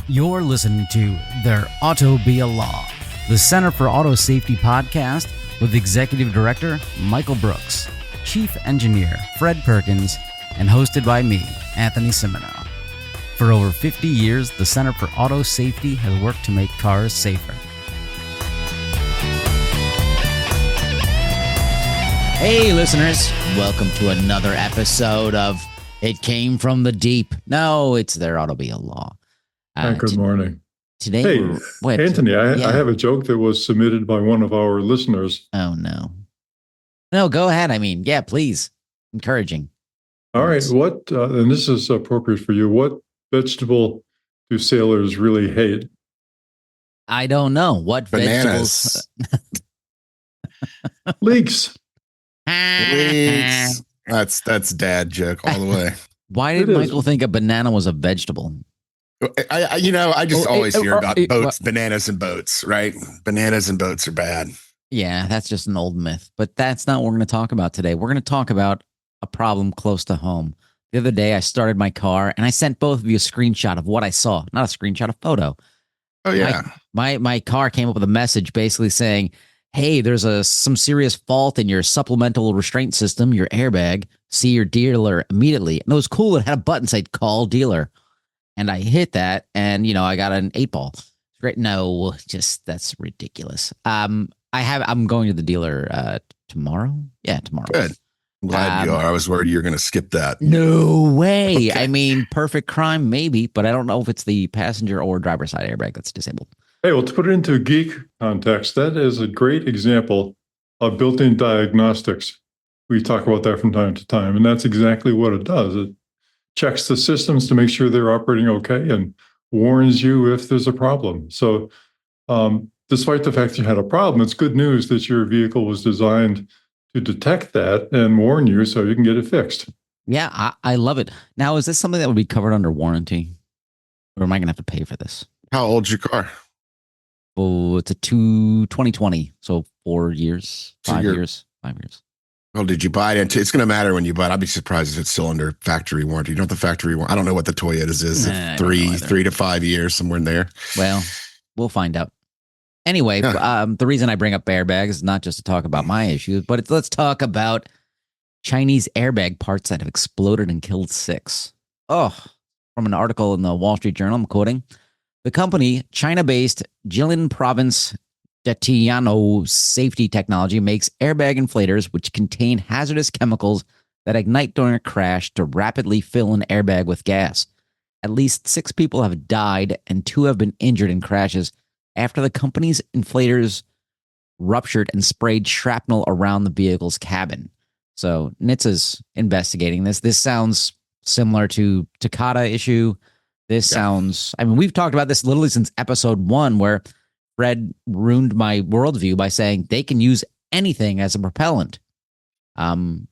You're listening to There Ought to Be a Law, the Center for Auto Safety podcast with Executive Director Michael Brooks, Chief Engineer Fred Perkins, and hosted by me, Anthony Cimino. For over 50 years, the Center for Auto Safety has worked to make cars safer. Hey, listeners, welcome to another episode of It Came from the Deep. No, it's There Ought to Be a Law. Good morning. Today, hey, Anthony, I have a joke that was submitted by one of our listeners. Oh, no. No, go ahead. Yeah, please. Encouraging. All right. What, and this is appropriate for you, what vegetable do sailors really hate? I don't know. What Bananas. vegetables? Leeks. Leeks. That's dad joke all the way. Why did Michael think a banana was a vegetable? I just always hear about boats, bananas and boats, right? Bananas and boats are bad. Yeah, that's just an old myth, but that's not what we're going to talk about today. We're going to talk about a problem close to home. The other day, I started my car and I sent both of you a screenshot of what I saw, not a screenshot, a photo. Oh, yeah. My car came up with a message basically saying, hey, there's some serious fault in your supplemental restraint system, your airbag. See your dealer immediately. And it was cool. It had a button said call dealer. And I hit that, and I got an 8-ball. Great. No, just that's ridiculous. I'm going to the dealer tomorrow. Yeah, tomorrow. Good. I'm glad you are. I was worried you were going to skip that. No way. Okay. Perfect crime, maybe, but I don't know if it's the passenger or driver side airbag that's disabled. Hey, well, to put it into a geek context, that is a great example of built-in diagnostics. We talk about that from time to time, and that's exactly what it does. It checks the systems to make sure they're operating okay and warns you if there's a problem. So despite the fact you had a problem, it's good news that your vehicle was designed to detect that and warn you so you can get it fixed. Yeah, I love it. Now, is this something that would be covered under warranty? Or am I going to have to pay for this? How old's your car? Oh, it's a 2020, so 4 years, 5 years. Well, did you buy it? It's going to matter when you buy it. I'd be surprised if it's still under factory warranty. You know what the factory warranty? I don't know what the Toyotas is. Three to 5 years, somewhere in there. Well, we'll find out. Anyway, the reason I bring up airbags is not just to talk about my issues, but let's talk about Chinese airbag parts that have exploded and killed 6. Oh, from an article in the Wall Street Journal, I'm quoting. The company, China-based Jilin Province Detiano Safety Technology, makes airbag inflators which contain hazardous chemicals that ignite during a crash to rapidly fill an airbag with gas. At least 6 people have died and 2 have been injured in crashes after the company's inflators ruptured and sprayed shrapnel around the vehicle's cabin. So NHTSA's investigating this. This sounds similar to Takata issue. This sounds, we've talked about this literally since episode 1, where Fred ruined my worldview by saying they can use anything as a propellant. And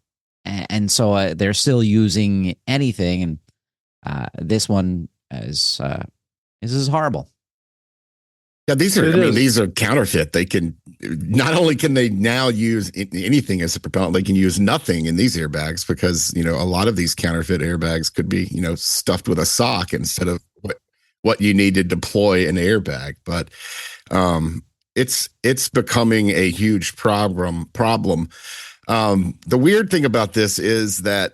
so they're still using anything. And this one is horrible. Yeah, these are counterfeit. They can, not only can they now use anything as a propellant, they can use nothing in these airbags because, a lot of these counterfeit airbags could be, stuffed with a sock instead of what you need to deploy an airbag. But it's becoming a huge problem. The weird thing about this is that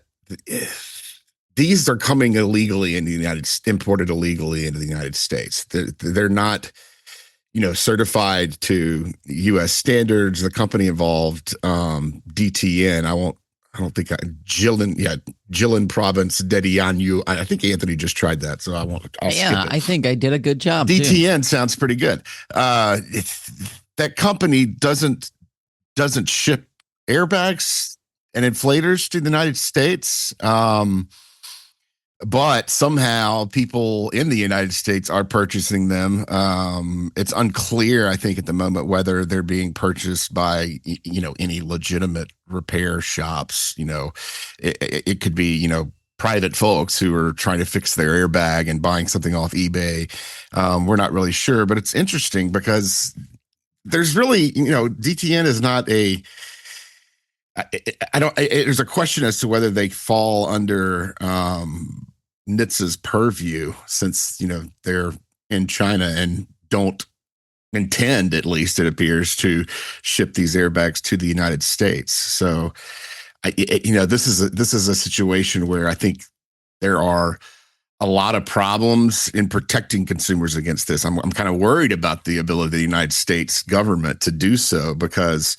these are coming illegally in the imported illegally into the United States. They're not, certified to U.S. standards. The company involved, DTN. Jilin Province Dedianu. I think Anthony just tried that, so I'll skip it. I think I did a good job. DTN sounds pretty good. That company doesn't ship airbags and inflators to the United States. But somehow people in the United States are purchasing them. It's unclear, I think, at the moment whether they're being purchased by, any legitimate repair shops. It could be, private folks who are trying to fix their airbag and buying something off eBay. We're not really sure, but it's interesting because there's really, DTN is not a there's a question as to whether they fall under NHTSA's purview, since they're in China and don't intend, at least it appears, to ship these airbags to the United States. So, this is a situation where I think there are a lot of problems in protecting consumers against this. I'm kind of worried about the ability of the United States government to do so, because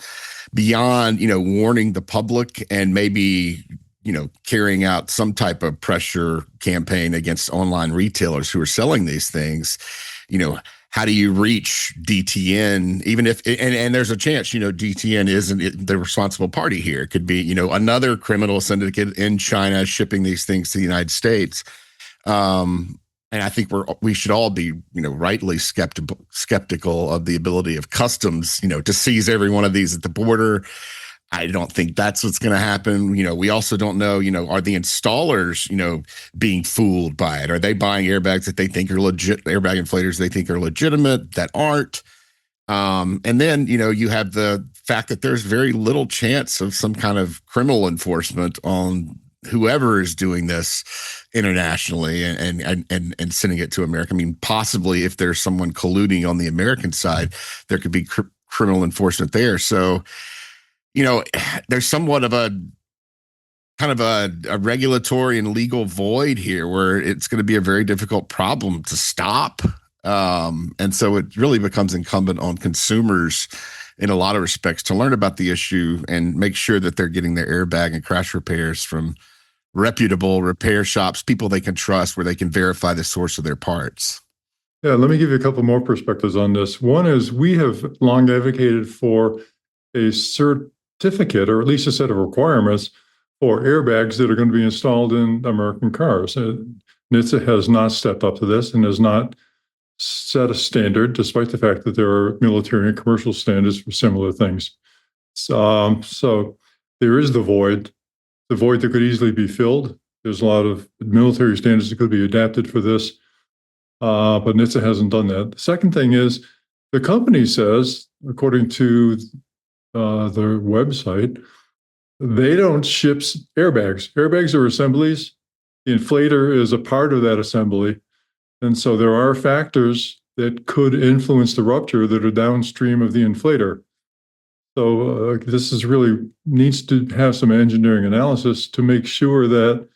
beyond, warning the public and maybe, carrying out some type of pressure campaign against online retailers who are selling these things, how do you reach DTN, even if, and there's a chance, DTN isn't the responsible party here. It could be, another criminal syndicate in China shipping these things to the United States. And I think we should all be, rightly skeptical of the ability of customs, to seize every one of these at the border. I don't think that's what's going to happen. We also don't know, are the installers, being fooled by it? Are they buying airbags that they think are legit, airbag inflators they think are legitimate that aren't? And then, you have the fact that there's very little chance of some kind of criminal enforcement on whoever is doing this internationally and sending it to America. I mean, possibly if there's someone colluding on the American side, there could be criminal enforcement there. So, there's somewhat of a kind of a regulatory and legal void here where it's going to be a very difficult problem to stop. And so it really becomes incumbent on consumers in a lot of respects to learn about the issue and make sure that they're getting their airbag and crash repairs from reputable repair shops, people they can trust, where they can verify the source of their parts. Yeah, let me give you a couple more perspectives on this. One is we have long advocated for a certificate, or at least a set of requirements for airbags that are going to be installed in American cars. NHTSA has not stepped up to this and has not set a standard, despite the fact that there are military and commercial standards for similar things. So there is the void that could easily be filled. There's a lot of military standards that could be adapted for this, but NHTSA hasn't done that. The second thing is the company says, according to their website, they don't ship airbags. Airbags are assemblies. The inflator is a part of that assembly. And so there are factors that could influence the rupture that are downstream of the inflator. So this is really needs to have some engineering analysis to make sure that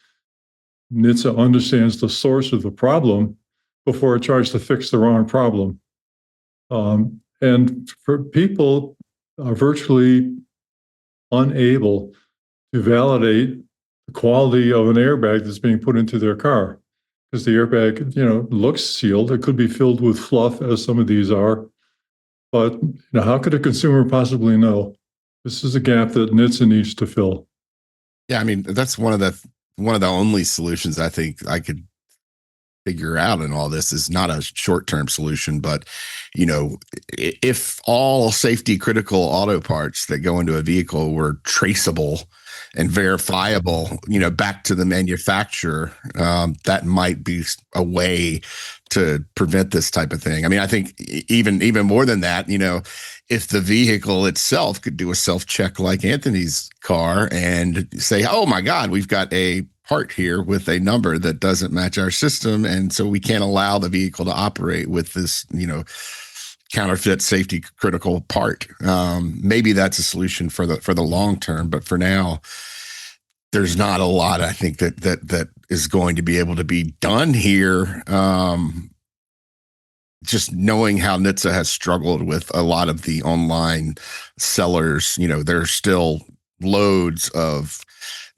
NHTSA understands the source of the problem before it tries to fix the wrong problem. And for people are virtually unable to validate the quality of an airbag that's being put into their car, because the airbag, looks sealed. It could be filled with fluff, as some of these are. But how could a consumer possibly know? This is a gap that NHTSA needs to fill. Yeah, I mean, that's one of the only solutions I think I could figure out in all this. Is not a short-term solution, but if all safety critical auto parts that go into a vehicle were traceable and verifiable, back to the manufacturer, that might be a way to prevent this type of thing. I mean, I think even more than that, if the vehicle itself could do a self-check like Anthony's car and say, oh my God, we've got a part here with a number that doesn't match our system, and so we can't allow the vehicle to operate with this, counterfeit safety critical part. Maybe that's a solution for the long term, but for now, there's not a lot, I think, that is going to be able to be done here. Just knowing how NHTSA has struggled with a lot of the online sellers, there's still loads of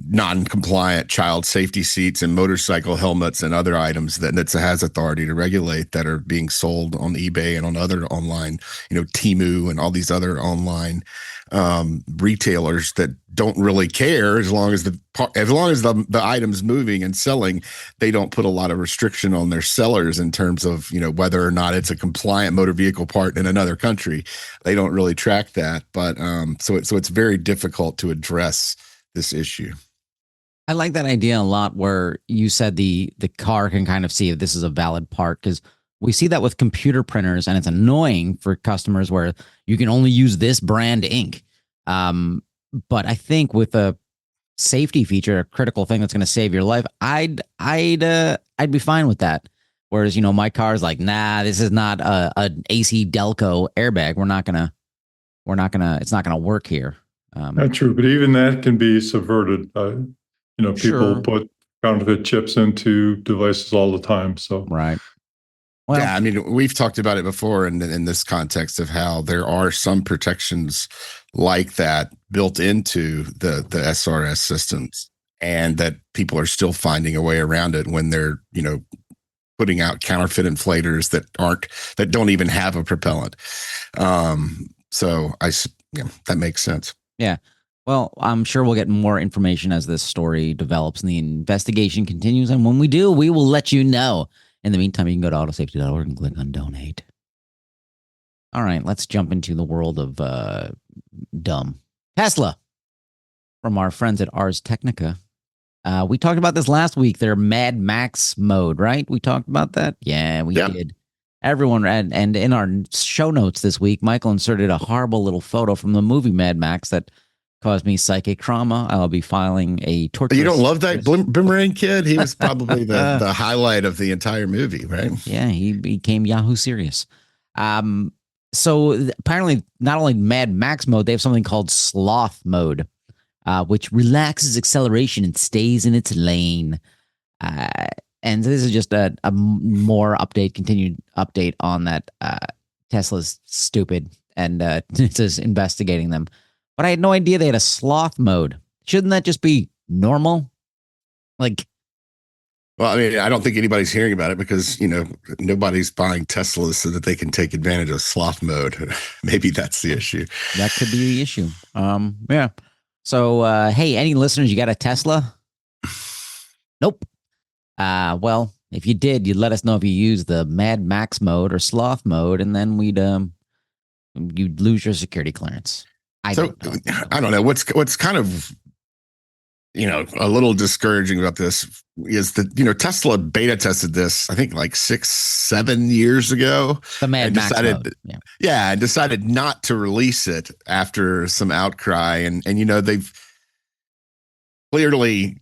non-compliant child safety seats and motorcycle helmets and other items that NHTSA has authority to regulate that are being sold on eBay and on other online, Temu and all these other online retailers that don't really care as long as the item's moving and selling. They don't put a lot of restriction on their sellers in terms of whether or not it's a compliant motor vehicle part in another country. They don't really track that, but so it's very difficult to address this issue. I like that idea a lot, where you said the car can kind of see if this is a valid part, because we see that with computer printers, and it's annoying for customers where you can only use this brand ink. But I think with a safety feature, a critical thing that's going to save your life, I'd be fine with that. Whereas, my car's like, nah, this is not an AC Delco airbag. It's not gonna work here. Not true, but even that can be subverted. People Sure. put counterfeit chips into devices all the time. So Right. Well, yeah, I mean, we've talked about it before in this context of how there are some protections like that built into the SRS systems, and that people are still finding a way around it when they're, putting out counterfeit inflators that don't even have a propellant. So that makes sense. yeah. Well, I'm sure we'll get more information as this story develops and the investigation continues. And when we do, we will let you know. In the meantime, you can go to autosafety.org and click on donate. All right, let's jump into the world of dumb. Tesla, from our friends at Ars Technica. We talked about this last week, their Mad Max mode, right? We talked about that? Yeah, we did. Everyone, and in our show notes this week, Michael inserted a horrible little photo from the movie Mad Max that caused me psychic trauma. I'll be filing a torture. You don't love that Boomerang Kid? He was probably the highlight of the entire movie, right? Yeah, he became Yahoo Serious. So apparently, not only Mad Max mode, they have something called Sloth mode, which relaxes acceleration and stays in its lane. And this is just a more continued update on that. Tesla's stupid, and it's just investigating them. But I had no idea they had a sloth mode. Shouldn't that just be normal? Well, I mean, I don't think anybody's hearing about it because, nobody's buying Teslas so that they can take advantage of sloth mode. Maybe that's the issue. That could be the issue. Yeah. So, hey, any listeners, you got a Tesla? Nope. Well, if you did, you'd let us know if you used the Mad Max mode or sloth mode, and then you'd lose your security clearance. I don't know. What's kind of, a little discouraging about this is that, Tesla beta tested this, I think like 6-7 years ago. The Mad Max mode. Yeah. And decided not to release it after some outcry. And they've clearly,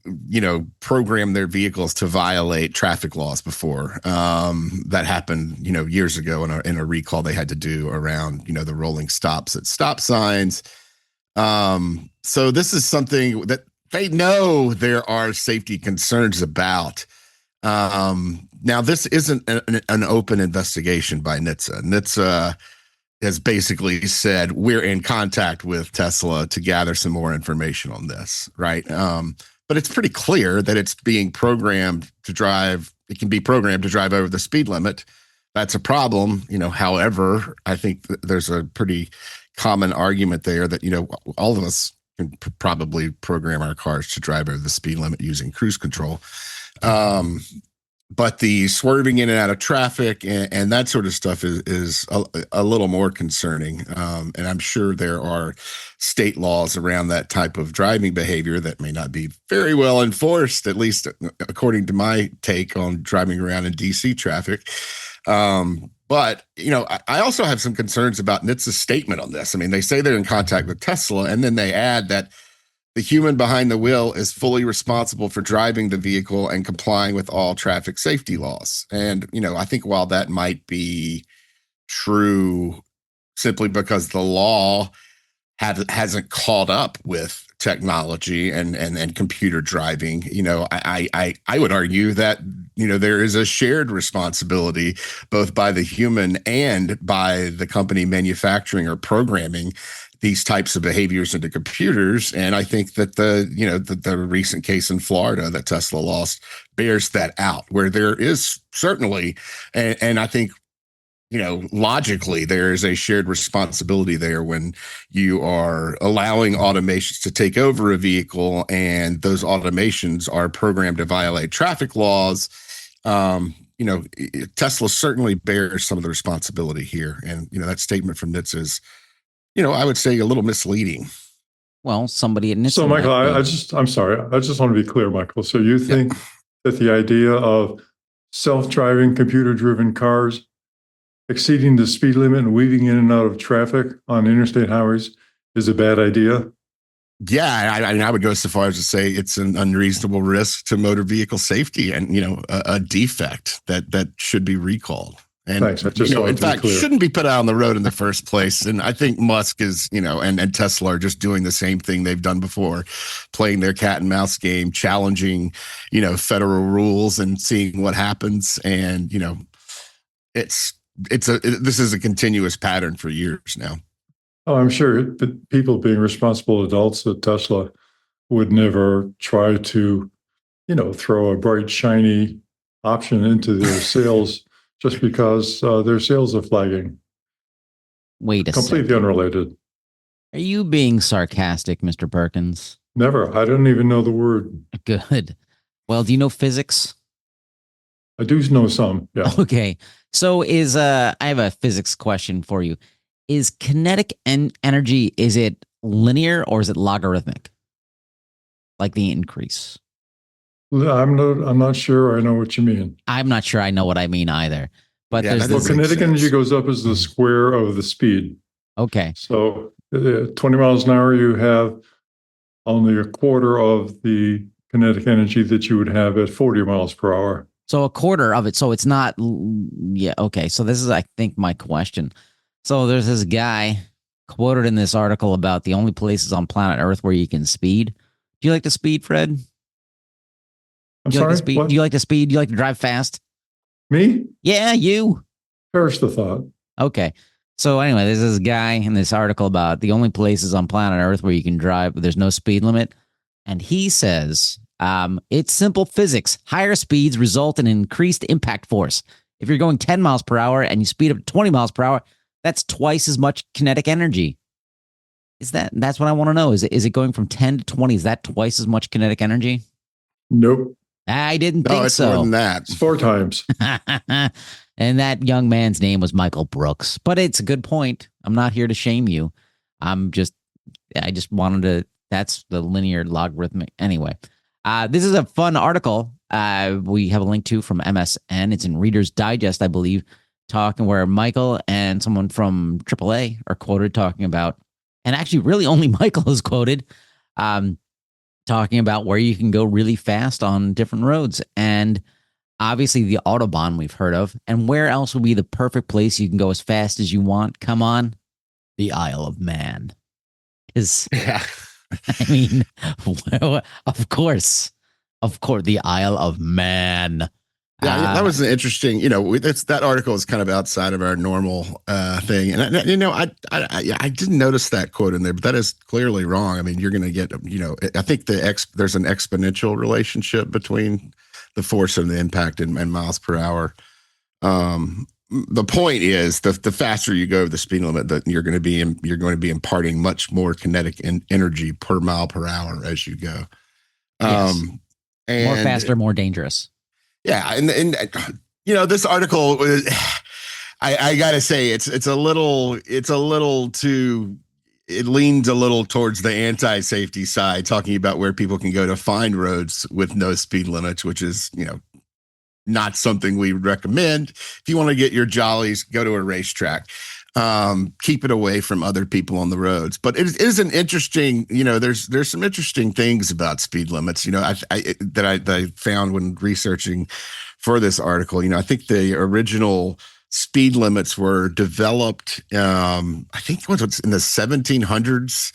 programmed their vehicles to violate traffic laws before. That happened, years ago in a recall they had to do around, the rolling stops at stop signs. So this is something that they know there are safety concerns about. Now, this isn't an open investigation by NHTSA. NHTSA has basically said we're in contact with Tesla to gather some more information on this, right? But it's pretty clear that it's being programmed to drive. It can be programmed to drive over the speed limit. That's a problem, However, I think there's a pretty common argument there that all of us can probably program our cars to drive over the speed limit using cruise control. But the swerving in and out of traffic and that sort of stuff is a little more concerning. And I'm sure there are state laws around that type of driving behavior that may not be very well enforced, at least according to my take on driving around in DC traffic. But, I also have some concerns about NHTSA's statement on this. I mean, they say they're in contact with Tesla, and then they add that the human behind the wheel is fully responsible for driving the vehicle and complying with all traffic safety laws. And, I think while that might be true simply because the law hasn't caught up with technology and computer driving, I would argue that, there is a shared responsibility both by the human and by the company manufacturing or programming these types of behaviors into computers. And I think that the recent case in Florida that Tesla lost bears that out, where there is certainly, and I think, logically, there is a shared responsibility there when you are allowing automations to take over a vehicle and those automations are programmed to violate traffic laws. Tesla certainly bears some of the responsibility here. And, that statement from NHTSA is, I would say a little misleading. Well, somebody at NHTSA. So, Michael, I'm sorry. I just want to be clear, Michael. So you think that the idea of self-driving, computer-driven cars exceeding the speed limit and weaving in and out of traffic on interstate highways is a bad idea? Yeah, I mean, I would go so far as to say it's an unreasonable risk to motor vehicle safety, and a defect that should be recalled. And Thanks. I just wanted in to be fact, clear. shouldn't be put out on the road in the first place. And I think Musk is, and Tesla are just doing the same thing they've done before, playing their cat and mouse game, challenging, federal rules and seeing what happens. And this is a continuous pattern for years now. Oh, I'm sure that people being responsible adults at Tesla would never try to, throw a bright, shiny option into their sales just because their sales are flagging. Wait a Completely second. unrelated. Are you being sarcastic, Mr. Perkins? Never. I don't even know the word. Good. Well, do you know physics? I do know some. Yeah. Okay. So I have a physics question for you. Is kinetic energy, is it linear or is it logarithmic? Like the increase? I'm not sure I know what you mean. I'm not sure I know what I mean either. But Yeah, there's Well, this. kinetic energy goes up as the square of the speed. Okay. So 20 miles an hour, you have only a quarter of the kinetic energy that you would have at 40 miles per hour. So a quarter of it. So it's not. Yeah. Okay. So this is, I think, my question. So there's this guy quoted in this article about the only places on planet Earth where you can speed. Do you like to speed, Fred? I'm Do you like sorry? to speed? What? Do you like to speed? Do you like to drive fast? Me? Yeah, you. Perish the thought. Okay. So anyway, there's this guy in this article about the only places on planet Earth where you can drive, but there's no speed limit. And he says, it's simple physics. Higher speeds result in increased impact force. If you're going 10 miles per hour and you speed up to 20 miles per hour, that's twice as much kinetic energy. That's what I want to know. Is it going from 10 to 20? Is that twice as much kinetic energy? Nope. I didn't No, think it's so. more than that. It's 4 times. And that young man's name was Michael Brooks. But it's a good point. I'm not here to shame you. I just wanted to, that's the linear logarithmic. Anyway, this is a fun article. We have a link to from MSN. It's in Reader's Digest, I believe, talking where Michael and someone from AAA are quoted talking about, and actually really only Michael is quoted, talking about where you can go really fast on different roads. And obviously the Autobahn we've heard of. And where else would be the perfect place you can go as fast as you want? Come on. The Isle of Man. Yeah. I mean, of course, the Isle of Man. Yeah, that was an interesting. That article is kind of outside of our normal thing, and I didn't notice that quote in there, but that is clearly wrong. I mean, you're going to get, I think there's an exponential relationship between the force and the impact in miles per hour. The point is, the faster you go the speed limit, that you're going to be imparting much more kinetic energy per mile per hour as you go. Yes. And More faster, more dangerous. Yeah, and this article, I gotta say, it's a little too. It leans a little towards the anti-safety side, talking about where people can go to find roads with no speed limits, which is not something we recommend. If you want to get your jollies, go to a racetrack. Keep it away from other people on the roads. But it is an interesting, there's some interesting things about speed limits, that I found when researching for this article. I think the original speed limits were developed, I think it was in the 1700s,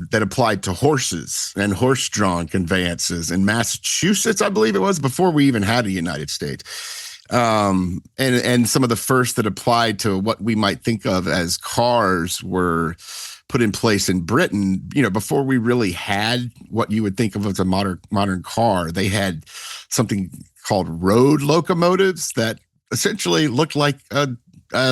that applied to horses and horse-drawn conveyances in Massachusetts, I believe it was, before we even had a United States. And some of the first that applied to what we might think of as cars were put in place in Britain, before we really had what you would think of as a modern car. They had something called road locomotives that essentially looked like a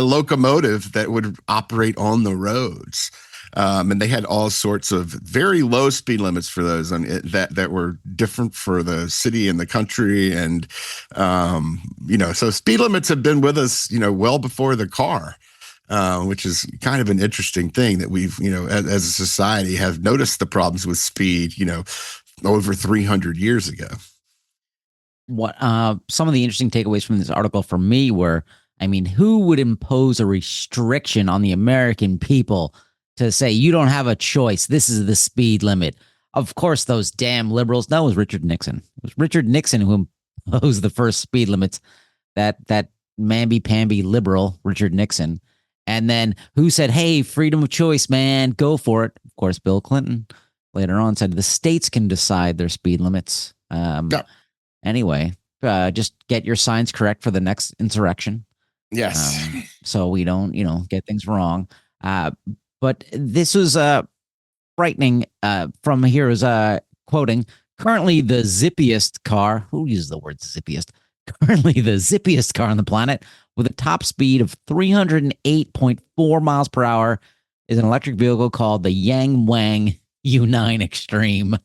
locomotive that would operate on the roads. And they had all sorts of very low speed limits for those that were different for the city and the country. And, so speed limits have been with us, well before the car, which is kind of an interesting thing that we've, as a society have noticed the problems with speed, over 300 years ago. What some of the interesting takeaways from this article for me were, I mean, who would impose a restriction on the American people to say you don't have a choice. This is the speed limit. Of course, those damn liberals. No, it was Richard Nixon. It was Richard Nixon who imposed the first speed limits. That mamby-pamby liberal, Richard Nixon. And then who said, hey, freedom of choice, man, go for it. Of course, Bill Clinton later on said the states can decide their speed limits. Anyway, just get your signs correct for the next insurrection. Yes. So we don't, get things wrong. But this was frightening. From here is quoting, currently the zippiest car. Who uses the word zippiest? Currently the zippiest car on the planet with a top speed of 308.4 miles per hour is an electric vehicle called the Yang Wang U9 Extreme.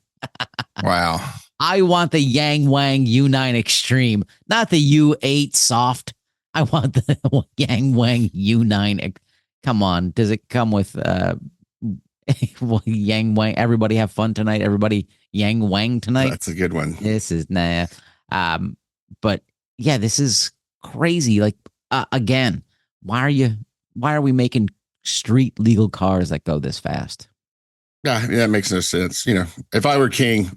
Wow. I want the Yang Wang U9 Extreme, not the U8 Soft. I want the Yang Wang U9. Come on. Does it come with Yang Wang? Everybody have fun tonight. Everybody Yang Wang tonight. That's a good one. This is nah. But yeah, this is crazy. Like again, why are we making street legal cars that go this fast? Yeah, that makes no sense. If I were king,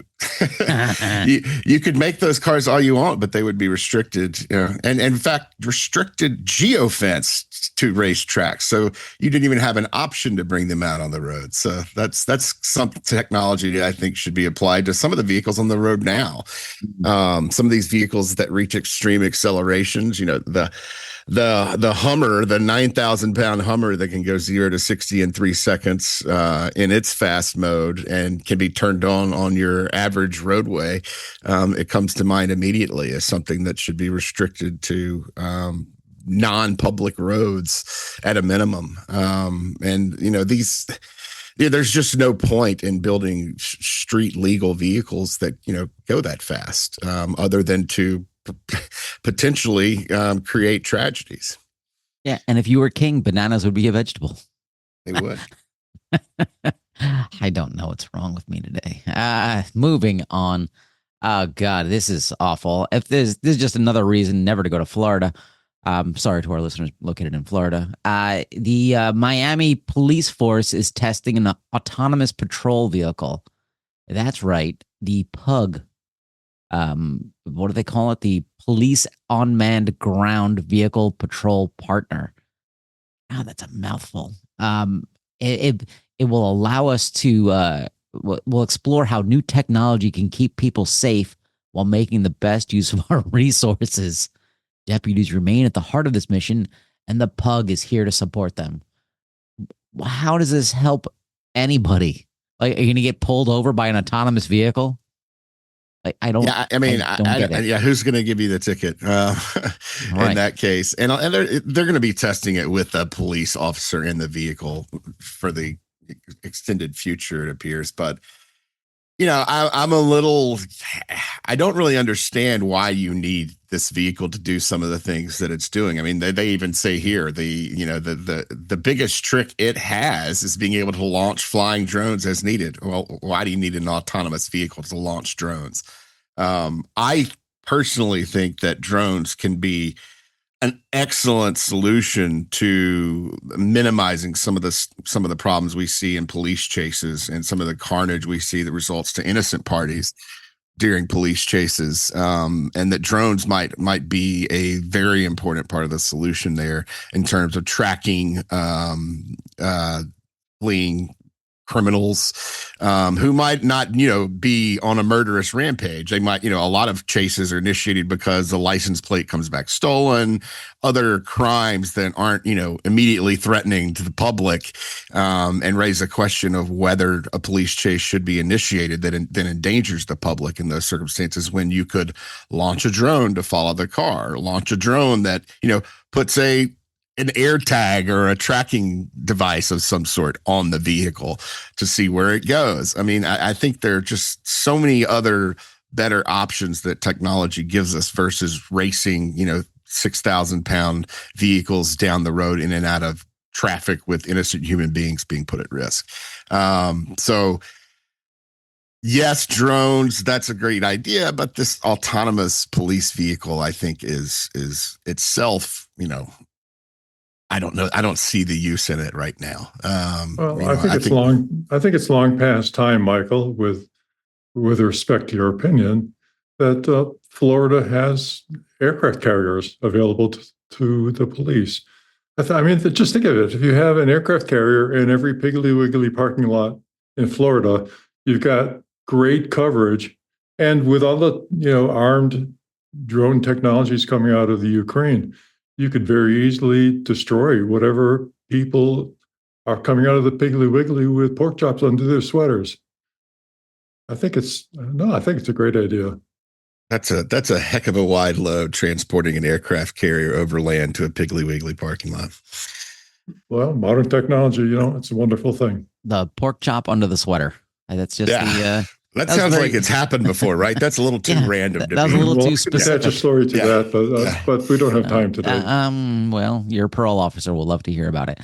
you could make those cars all you want, but they would be restricted. And in fact, restricted geofenced to racetracks, so you didn't even have an option to bring them out on the road. So that's some technology that I think should be applied to some of the vehicles on the road now. Some of these vehicles that reach extreme accelerations, the Hummer, the 9,000-pound Hummer that can go 0 to 60 in 3 seconds in its fast mode and can be turned on your average roadway. It comes to mind immediately as something that should be restricted to non-public roads at a minimum. There's just no point in building street legal vehicles that, go that fast other than to potentially create tragedies. Yeah, and if you were king, bananas would be a vegetable. They would. I don't know what's wrong with me today. Moving on. Oh God, this is awful. If this is just another reason never to go to Florida. Sorry to our listeners located in Florida. The Miami police force is testing an autonomous patrol vehicle. That's right, the PUG. What do they call it? The Police Unmanned Ground Vehicle Patrol Partner. Oh, that's a mouthful. It will allow us to we'll explore how new technology can keep people safe while making the best use of our resources. Deputies remain at the heart of this mission, and the PUG is here to support them. How does this help anybody? Like, are you going to get pulled over by an autonomous vehicle? Like, I don't. Yeah, I mean, who's going to give you the ticket in that case? And they're going to be testing it with a police officer in the vehicle for the extended future, it appears. But I'm a little. I don't really understand why you need this vehicle to do some of the things that it's doing. I mean, they even say here the biggest trick it has is being able to launch flying drones as needed. Well, why do you need an autonomous vehicle to launch drones? I personally think that drones can be an excellent solution to minimizing some of the problems we see in police chases and some of the carnage we see that results to innocent parties during police chases, and that drones might be a very important part of the solution there in terms of tracking fleeing criminals who might not, be on a murderous rampage. They might, a lot of chases are initiated because the license plate comes back stolen, other crimes that aren't, immediately threatening to the public, and raise a question of whether a police chase should be initiated that endangers the public in those circumstances, when you could launch a drone to follow the car, launch a drone that, puts an air tag or a tracking device of some sort on the vehicle to see where it goes. I mean, I think there are just so many other better options that technology gives us versus racing, 6,000-pound vehicles down the road in and out of traffic with innocent human beings being put at risk. So yes, drones, that's a great idea, but this autonomous police vehicle, I think is itself, I don't know. I don't see the use in it right now. Well, I think it's long. I think it's long past time, Michael. With respect to your opinion, that Florida has aircraft carriers available to the police. I mean, just think of it. If you have an aircraft carrier in every Piggly Wiggly parking lot in Florida, you've got great coverage. And with all the armed drone technologies coming out of the Ukraine, you could very easily destroy whatever people are coming out of the Piggly Wiggly with pork chops under their sweaters. I think it's a great idea. That's a heck of a wide load transporting an aircraft carrier over land to a Piggly Wiggly parking lot. Well, modern technology, it's a wonderful thing. The pork chop under the sweater. That's just that sounds like it's happened before, right? That's a little too random. That was a little too specific. Attach a story to that, but we don't have time today. Well, your parole officer will love to hear about it.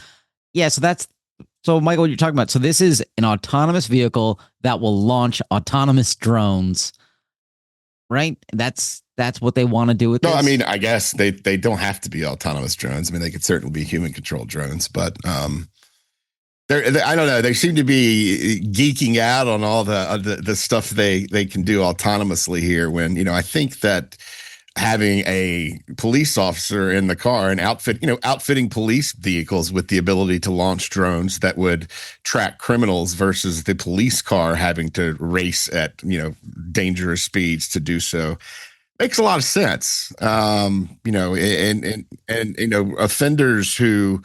Yeah, so Michael, what you're talking about. So this is an autonomous vehicle that will launch autonomous drones, right? That's what they want to do with this. No, I mean, I guess they don't have to be autonomous drones. I mean, they could certainly be human controlled drones, but I don't know. They seem to be geeking out on all the stuff they can do autonomously here. When I think that having a police officer in the car and outfitting police vehicles with the ability to launch drones that would track criminals versus the police car having to race at dangerous speeds to do so makes a lot of sense. And offenders who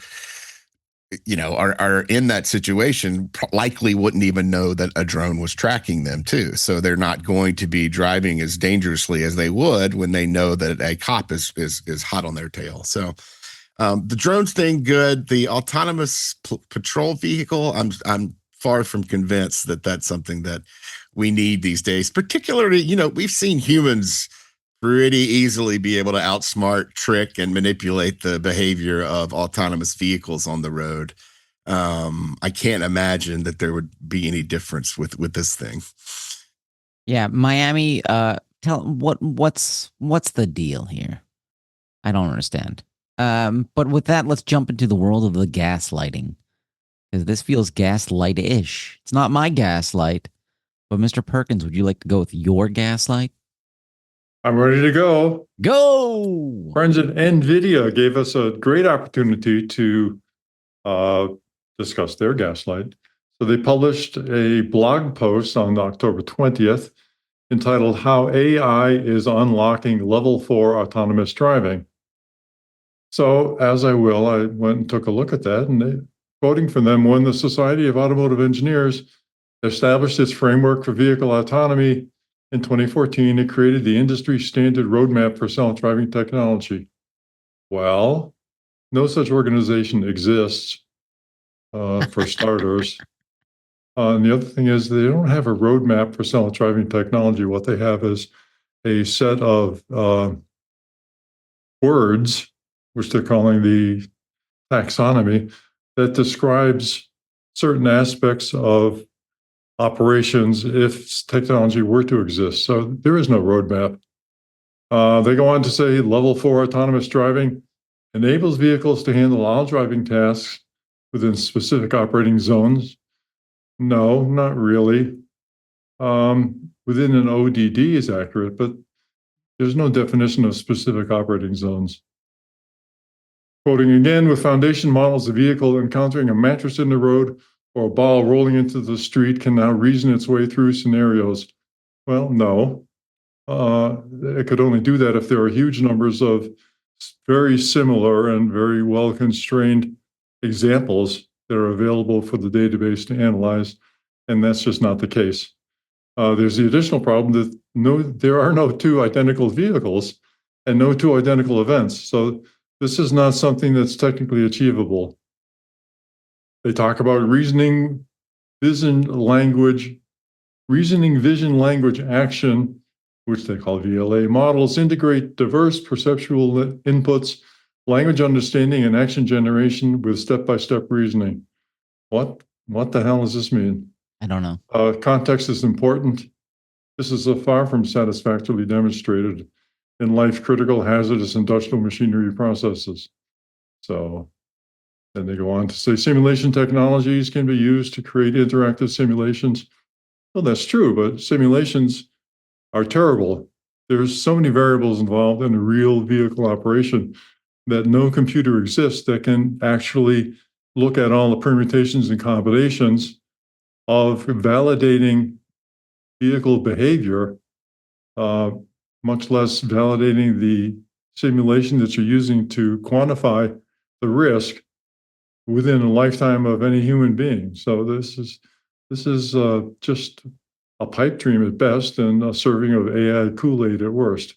are in that situation likely wouldn't even know that a drone was tracking them too. So they're not going to be driving as dangerously as they would when they know that a cop is hot on their tail. So the drones thing, good. The autonomous patrol vehicle, I'm far from convinced that that's something that we need these days. Particularly, we've seen humans pretty easily be able to outsmart, trick, and manipulate the behavior of autonomous vehicles on the road. I can't imagine that there would be any difference with this thing. Yeah, Miami. What's the deal here? I don't understand. But with that, let's jump into the world of the gaslighting, because this feels gaslight-ish. It's not my gaslight, but Mr. Perkins, would you like to go with your gaslight? I'm ready to go. Go! Friends at NVIDIA gave us a great opportunity to discuss their gaslight. So they published a blog post on October 20th entitled How AI is Unlocking Level 4 Autonomous Driving. So as I went and took a look at that, and quoting from them, when the Society of Automotive Engineers established its framework for vehicle autonomy in 2014, it created the industry standard roadmap for self-driving technology. Well, no such organization exists, for starters. And the other thing is they don't have a roadmap for self-driving technology. What they have is a set of words, which they're calling the taxonomy, that describes certain aspects of operations if technology were to exist. So there is no roadmap. They go on to say level 4 autonomous driving enables vehicles to handle all driving tasks within specific operating zones. No, not really. Within an ODD is accurate, but there's no definition of specific operating zones. Quoting again, with foundation models, the vehicle encountering a mattress in the road or a ball rolling into the street can now reason its way through scenarios. Well, no. It could only do that if there are huge numbers of very similar and very well-constrained examples that are available for the database to analyze, and that's just not the case. There's the additional problem that there are no two identical vehicles and no two identical events. So this is not something that's technically achievable. They talk about reasoning, vision, language action, which they call VLA models, integrate diverse perceptual inputs, language understanding, and action generation with step-by-step reasoning. What the hell does this mean? I don't know. Context is important. This is far from satisfactorily demonstrated in life-critical hazardous industrial machinery processes. So And they go on to say simulation technologies can be used to create interactive simulations. Well, that's true, but simulations are terrible. There's so many variables involved in a real vehicle operation that no computer exists that can actually look at all the permutations and combinations of validating vehicle behavior, much less validating the simulation that you're using to quantify the risk within a lifetime of any human being. So this is just a pipe dream at best and a serving of AI Kool-Aid at worst.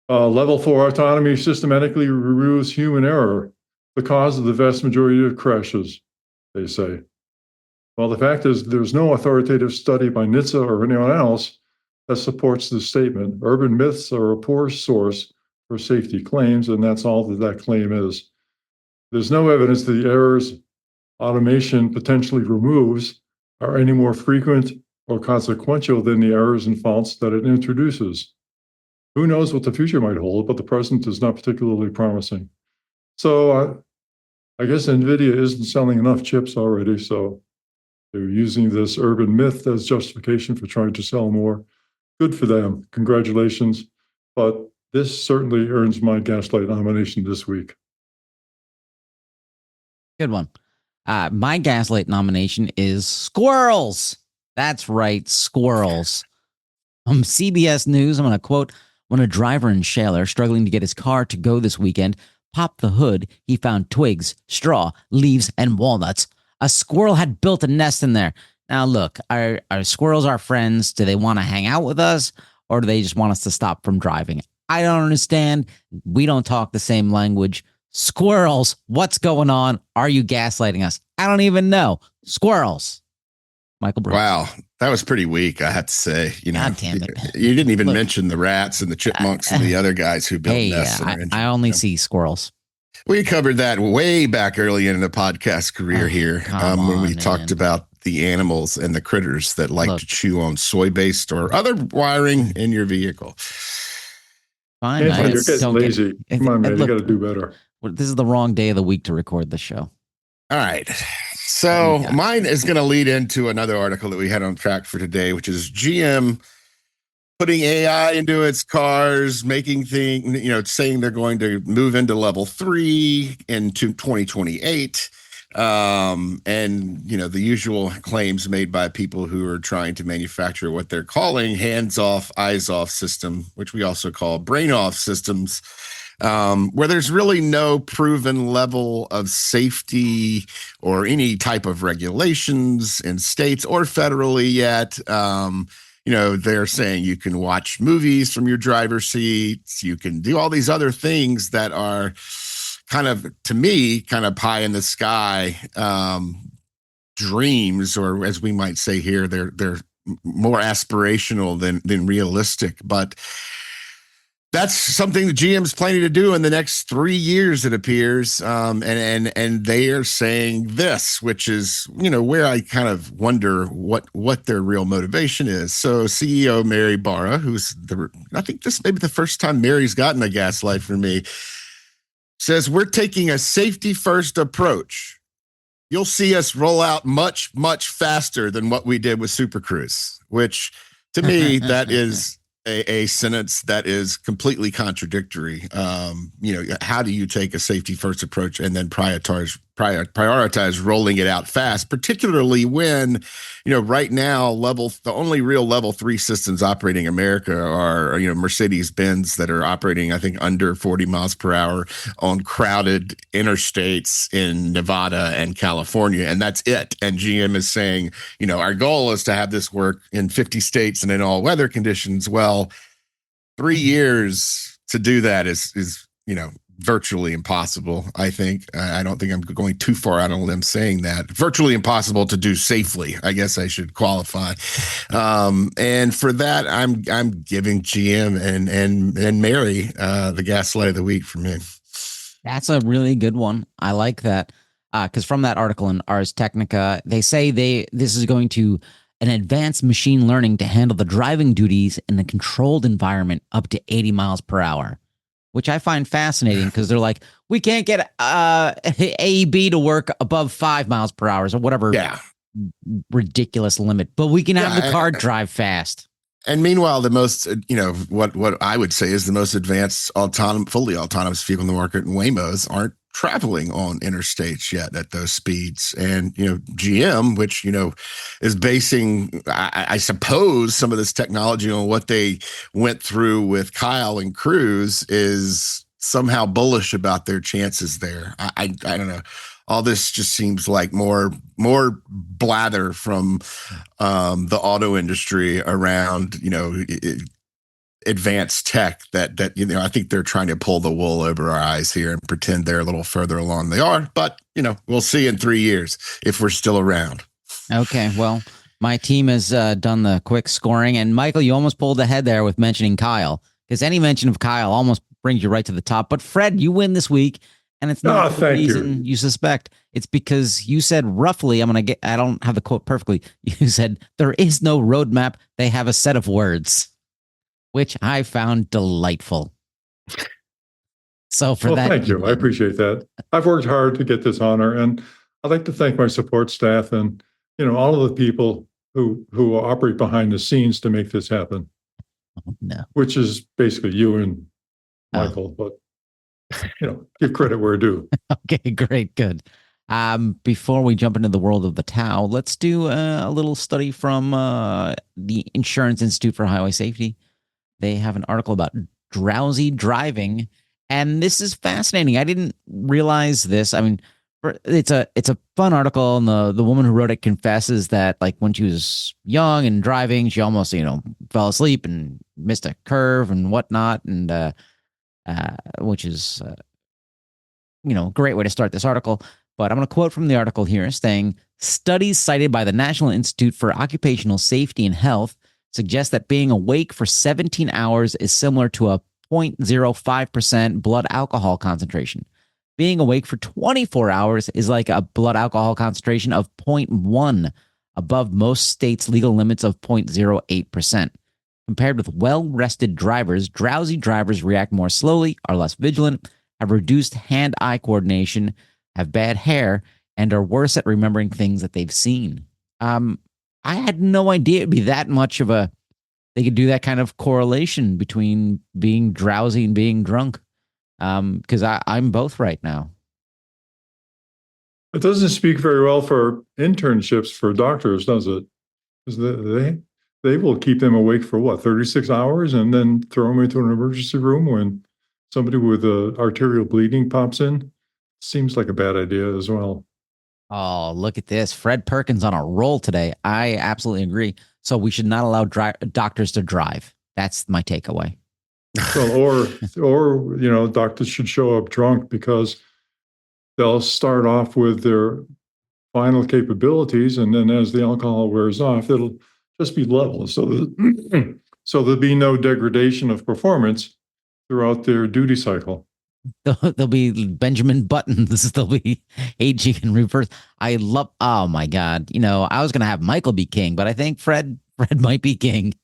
Level 4 autonomy systematically removes human error, the cause of the vast majority of crashes, they say. Well, the fact is there's no authoritative study by NHTSA or anyone else that supports this statement. Urban myths are a poor source for safety claims, and that's all that claim is. There's no evidence that the errors automation potentially removes are any more frequent or consequential than the errors and faults that it introduces. Who knows what the future might hold, but the present is not particularly promising. So I guess NVIDIA isn't selling enough chips already, so they're using this urban myth as justification for trying to sell more. Good for them. Congratulations. But this certainly earns my Gaslight nomination this week. Good one. My Gaslight nomination is squirrels. That's right, squirrels. CBS News, I'm going to quote, when a driver in Shaler struggling to get his car to go this weekend popped the hood, he found twigs, straw, leaves, and walnuts. A squirrel had built a nest in there. Now, look, are squirrels our friends? Do they want to hang out with us? Or do they just want us to stop from driving? I don't understand. We don't talk the same language. Squirrels, what's going on? Are you gaslighting us? I don't even know. Squirrels. Michael Brooks. Wow, that was pretty weak, I have to say. God damn it. You didn't even mention the rats and the chipmunks and the other guys who built nests. I only see squirrels. We covered that way back early in the podcast career here when we talked about the animals and the critters that like to chew on soy-based or other wiring in your vehicle. Fine. Anthony, you're getting lazy. Come on, man. You got to do better. This is the wrong day of the week to record the show. All right. So mine is going to lead into another article that we had on track for today, which is GM putting AI into its cars, making things, saying they're going to move into level 3 into 2028. And, the usual claims made by people who are trying to manufacture what they're calling hands-off, eyes-off system, which we also call brain-off systems, where there's really no proven level of safety or any type of regulations in states or federally yet. They're saying you can watch movies from your driver's seats. You can do all these other things that are kind of pie in the sky dreams, or as we might say here, they're more aspirational than realistic. But that's something the GM's planning to do in the next 3 years, it appears. And they are saying this, which is, where I kind of wonder what their real motivation is. So CEO Mary Barra, I think this may be the first time Mary's gotten a gaslight from me, says we're taking a safety first approach. You'll see us roll out much, much faster than what we did with Super Cruise, which to me, that is a sentence that is completely contradictory. How do you take a safety first approach and then prioritize rolling it out fast, particularly when, right now the only real level 3 systems operating in America are, Mercedes-Benz that are operating, I think, under 40 miles per hour on crowded interstates in Nevada and California. And that's it. And GM is saying, our goal is to have this work in 50 states and in all weather conditions. Well, 3 years to do that is virtually impossible. I think I don't think I'm going too far out on a limb saying that. Virtually impossible to do safely, I guess I should qualify. And for that, I'm giving GM and Mary the gaslight of the week for me. That's a really good one. I like that because from that article in Ars Technica, they say this is going to an advanced machine learning to handle the driving duties in a controlled environment up to 80 miles per hour. which I find fascinating because they're like, we can't get AEB to work above 5 miles per hour or whatever ridiculous limit, but we can have the car drive fast. And meanwhile, the most, what I would say is the most advanced fully autonomous vehicle in the market, Waymos, aren't traveling on interstates yet at those speeds. And, GM, which, is basing, I suppose, some of this technology on what they went through with Kyle and Cruise, is somehow bullish about their chances there. I don't know. All this just seems like more blather from the auto industry around, advanced tech that I think they're trying to pull the wool over our eyes here and pretend they're a little further along than they are. But, we'll see in 3 years if we're still around. Okay, well, my team has done the quick scoring. And Michael, you almost pulled ahead there with mentioning Kyle, because any mention of Kyle almost brings you right to the top. But Fred, you win this week. And it's not the reason you suspect. It's because you said roughly, I don't have the quote perfectly. You said there is no roadmap. They have a set of words, which I found delightful. So thank you. I appreciate that. I've worked hard to get this honor, and I'd like to thank my support staff and, all of the people who operate behind the scenes to make this happen. Oh, no. Which is basically you and Michael, but give credit where due. Okay, great, good. Before we jump into the world of the Tao, let's do a little study from the Insurance Institute for Highway Safety. They have an article about drowsy driving, and this is fascinating. I didn't realize this. I mean, it's a fun article, and the woman who wrote it confesses that, like, when she was young and driving, she almost fell asleep and missed a curve and whatnot, and which is, a great way to start this article. But I'm going to quote from the article here saying, studies cited by the National Institute for Occupational Safety and Health suggest that being awake for 17 hours is similar to a 0.05% blood alcohol concentration. Being awake for 24 hours is like a blood alcohol concentration of 0.1, above most states' legal limits of 0.08%. Compared with well-rested drivers, drowsy drivers react more slowly, are less vigilant, have reduced hand-eye coordination, have bad hair, and are worse at remembering things that they've seen. I had no idea it'd be that much of they could do that kind of correlation between being drowsy and being drunk. Because I'm both right now. It doesn't speak very well for internships for doctors, does it? Because they will keep them awake for 36 hours and then throw them into an emergency room when somebody with arterial bleeding pops in. Seems like a bad idea as well. Oh, look at this. Fred Perkins on a roll today. I absolutely agree. So we should not allow doctors to drive. That's my takeaway. Well, or doctors should show up drunk, because they'll start off with their final capabilities, and then as the alcohol wears off, it'll just be level. So there'll be no degradation of performance throughout their duty cycle. There'll be Benjamin Buttons. They'll be aging in reverse. Oh my God. I was going to have Michael be king, but I think Fred might be king.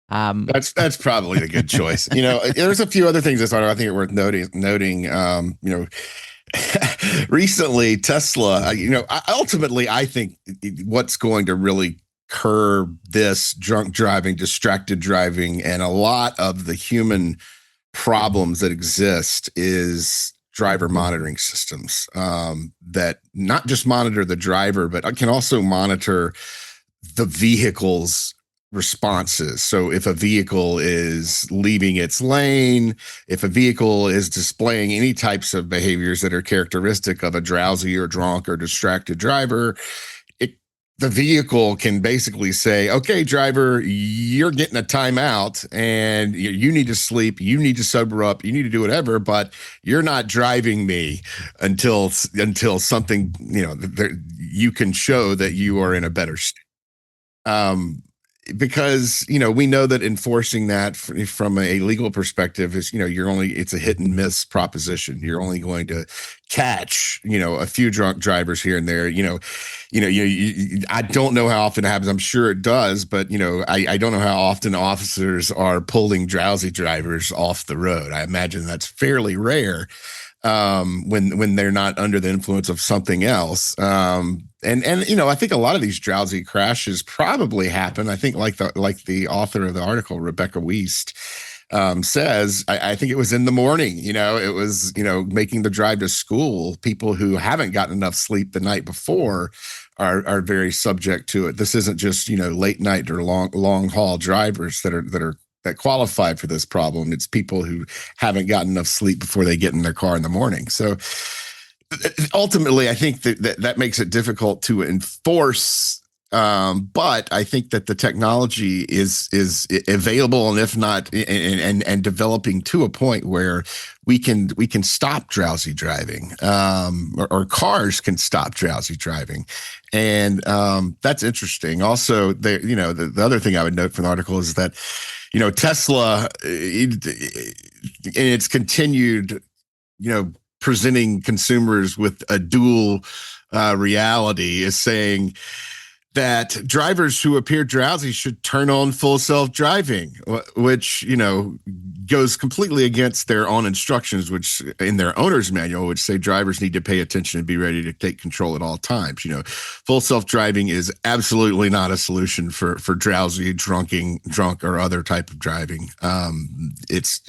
That's probably the good choice. There's a few other things I think are worth noting. Recently Tesla, ultimately I think what's going to really curb this drunk driving, distracted driving, and a lot of the human problems that exist is driver monitoring systems that not just monitor the driver, but can also monitor the vehicle's responses. So if a vehicle is leaving its lane, if a vehicle is displaying any types of behaviors that are characteristic of a drowsy or drunk or distracted driver, the vehicle can basically say, okay, driver, you're getting a timeout and you need to sleep, you need to sober up, you need to do whatever, but you're not driving me until something, you can show that you are in a better state. because we know that enforcing that from a legal perspective is it's a hit and miss proposition. You're only going to catch a few drunk drivers here and there. I don't know how often it happens. I'm sure it does, but I don't know how often officers are pulling drowsy drivers off the road. I imagine that's fairly rare when they're not under the influence of something else. And I think a lot of these drowsy crashes probably happen. I think like the author of the article, Rebecca Wiest, says, I think it was in the morning, it was, making the drive to school. People who haven't gotten enough sleep the night before are very subject to it. This isn't just, late night or long haul drivers that qualify for this problem. It's people who haven't gotten enough sleep before they get in their car in the morning. So ultimately, I think that makes it difficult to enforce. But I think that the technology is available, and if not, and developing to a point where we can stop drowsy driving, or cars can stop drowsy driving, and that's interesting. Also, the other thing I would note from the article is that Tesla, in its continued presenting consumers with a dual reality, is saying that drivers who appear drowsy should turn on full self-driving, which goes completely against their own instructions, which in their owner's manual, which say drivers need to pay attention and be ready to take control at all times. Full self-driving is absolutely not a solution for drowsy, drunk, or other type of driving. It's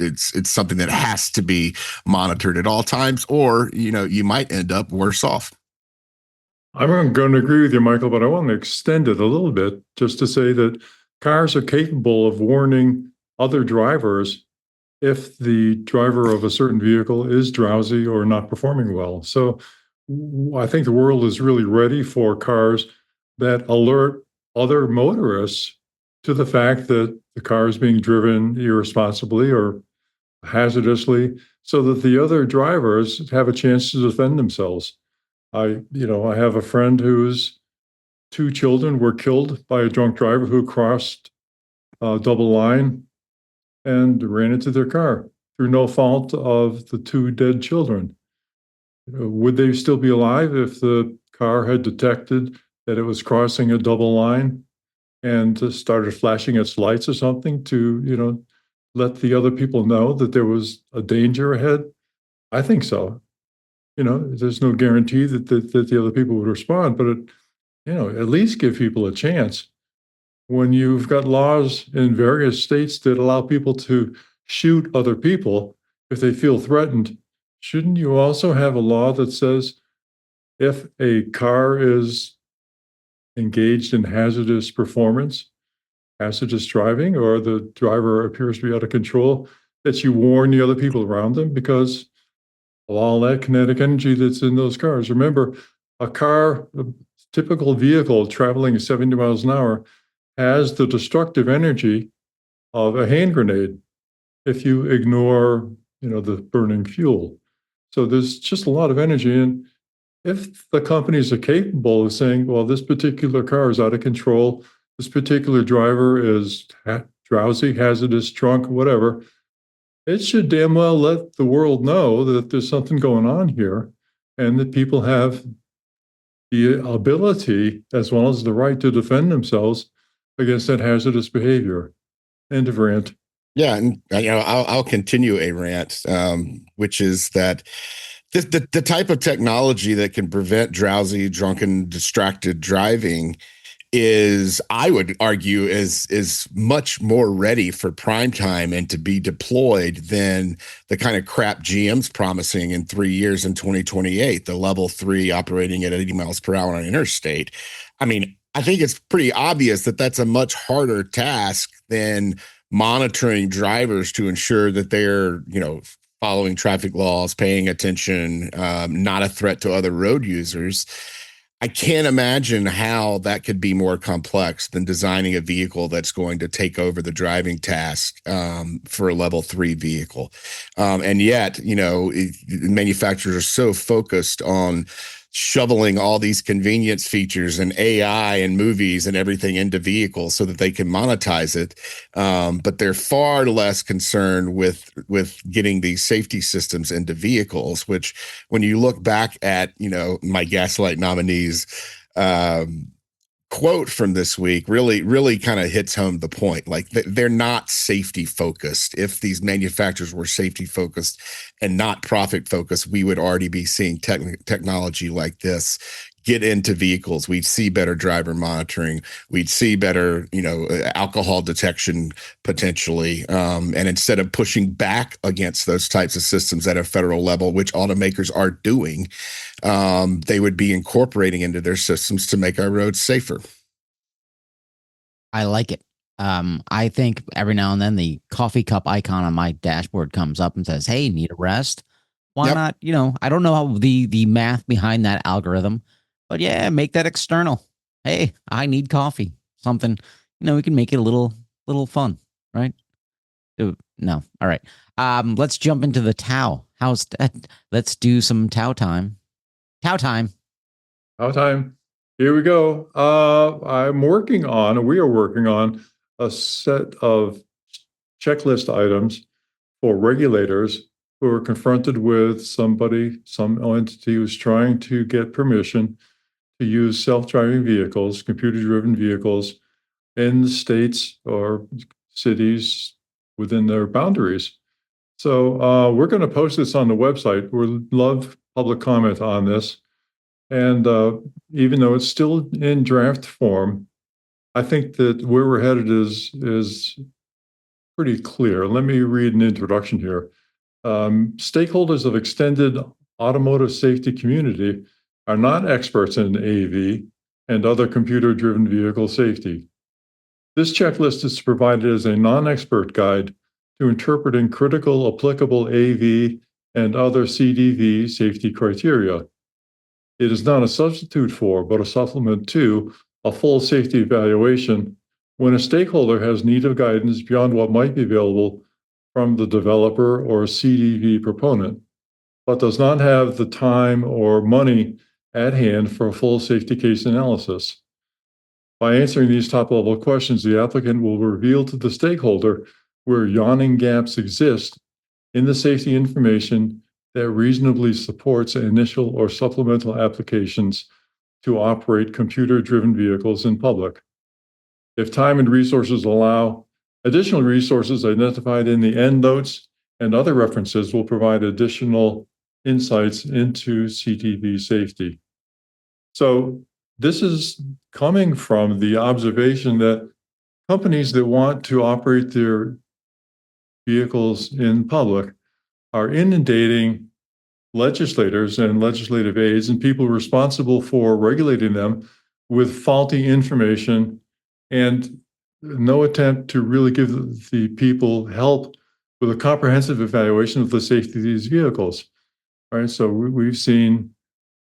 something that has to be monitored at all times, or you might end up worse off. I'm going to agree with you, Michael, but I want to extend it a little bit just to say that cars are capable of warning other drivers if the driver of a certain vehicle is drowsy or not performing well. So I think the world is really ready for cars that alert other motorists to the fact that the car is being driven irresponsibly or hazardously, so that the other drivers have a chance to defend themselves. I have a friend whose 2 children were killed by a drunk driver who crossed a double line and ran into their car through no fault of the 2 dead children. Would they still be alive if the car had detected that it was crossing a double line and started flashing its lights or something to, let the other people know that there was a danger ahead? I think so. There's no guarantee that the other people would respond, but at least give people a chance. When you've got laws in various states that allow people to shoot other people if they feel threatened, shouldn't you also have a law that says if a car is engaged in hazardous performance, hazardous driving, or the driver appears to be out of control, that you warn the other people around them because of all that kinetic energy that's in those cars? Remember, a typical vehicle traveling 70 miles an hour has the destructive energy of a hand grenade if you ignore, the burning fuel. So there's just a lot of energy. And if the companies are capable of saying, well, this particular car is out of control, this particular driver is drowsy, hazardous, drunk, whatever, it should damn well let the world know that there's something going on here and that people have the ability as well as the right to defend themselves against that hazardous behavior. End of rant. Yeah, and I'll continue a rant, which is that the type of technology that can prevent drowsy, drunken, distracted driving is, I would argue, is much more ready for prime time and to be deployed than the kind of crap GM's promising in 3 years in 2028, the level 3 operating at 80 miles per hour on an interstate. I mean, I think it's pretty obvious that that's a much harder task than monitoring drivers to ensure that they're, following traffic laws, paying attention, not a threat to other road users. I can't imagine how that could be more complex than designing a vehicle that's going to take over the driving task for a level 3 vehicle. And yet, manufacturers are so focused on shoveling all these convenience features and AI and movies and everything into vehicles so that they can monetize it. But they're far less concerned with getting these safety systems into vehicles, which when you look back at, my Gaslight nominees, quote from this week really kind of hits home the point. Like they're not safety focused. If these manufacturers were safety focused and not profit focused, we would already be seeing technology like this get into vehicles. We'd see better driver monitoring. We'd see better, alcohol detection potentially. And instead of pushing back against those types of systems at a federal level, which automakers are doing, they would be incorporating into their systems to make our roads safer. I like it. I think every now and then the coffee cup icon on my dashboard comes up and says, "Hey, need a rest?" Why not? I don't know how the math behind that algorithm, but yeah, make that external. Hey, I need coffee. Something, we can make it a little fun, right? No. All right. Let's jump into the Tao. How's that? Let's do some Tao time. Tao time. Tao time. Here we go. We are working on a set of checklist items for regulators who are confronted with some entity who's trying to get permission to use self-driving vehicles, computer-driven vehicles in the states or cities within their boundaries. So we're going to post this on the website. We'd love public comment on this. And even though it's still in draft form, I think that where we're headed is pretty clear. Let me read an introduction here. Stakeholders of extended automotive safety community are not experts in AV and other computer-driven vehicle safety. This checklist is provided as a non-expert guide to interpreting critical applicable AV and other CDV safety criteria. It is not a substitute for, but a supplement to, a full safety evaluation when a stakeholder has need of guidance beyond what might be available from the developer or CDV proponent, but does not have the time or money at hand for a full safety case analysis. By answering these top-level questions, the applicant will reveal to the stakeholder where yawning gaps exist in the safety information that reasonably supports initial or supplemental applications to operate computer-driven vehicles in public. If time and resources allow, additional resources identified in the endnotes and other references will provide additional insights into CTV safety. So this is coming from the observation that companies that want to operate their vehicles in public are inundating legislators and legislative aides and people responsible for regulating them with faulty information and no attempt to really give the people help with a comprehensive evaluation of the safety of these vehicles. All right, so we've seen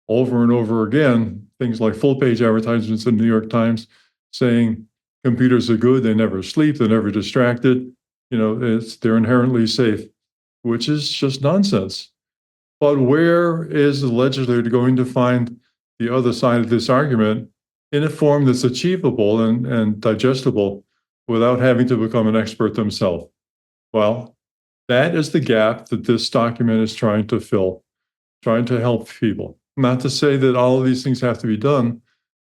over and over again things like full-page advertisements in the New York Times saying computers are good, they never sleep, they're never distracted, they're inherently safe, which is just nonsense. But where is the legislator going to find the other side of this argument in a form that's achievable and digestible without having to become an expert themselves? Well, that is the gap that this document is trying to fill, trying to help people. Not to say that all of these things have to be done,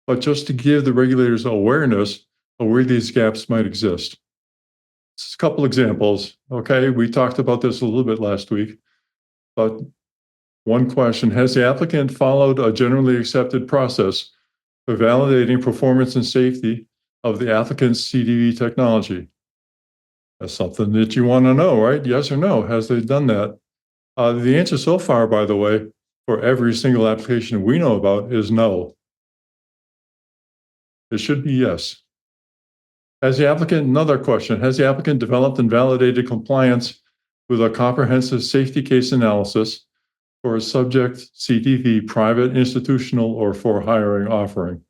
but just to give the regulators awareness of where these gaps might exist. Just a couple examples. Okay, we talked about this a little bit last week, but one question: has the applicant followed a generally accepted process for validating performance and safety of the applicant's CDV technology? That's something that you want to know, right? Yes or no? Has they done that? The answer so far, by the way, for every single application we know about is no. It should be yes. Another question, has the applicant developed and validated compliance with a comprehensive safety case analysis for a subject CDV private, institutional, or for hiring offering?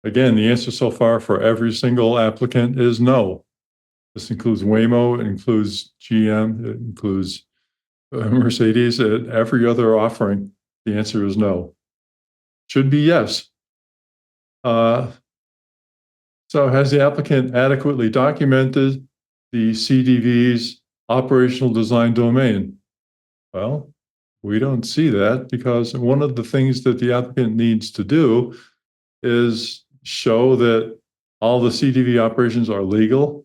Again, the answer so far for every single applicant is no. This includes Waymo, it includes GM, it includes Mercedes, every other offering, the answer is no. should be yes. So has the applicant adequately documented the CDV's operational design domain? Well, we don't see that because one of the things that the applicant needs to do is show that all the CDV operations are legal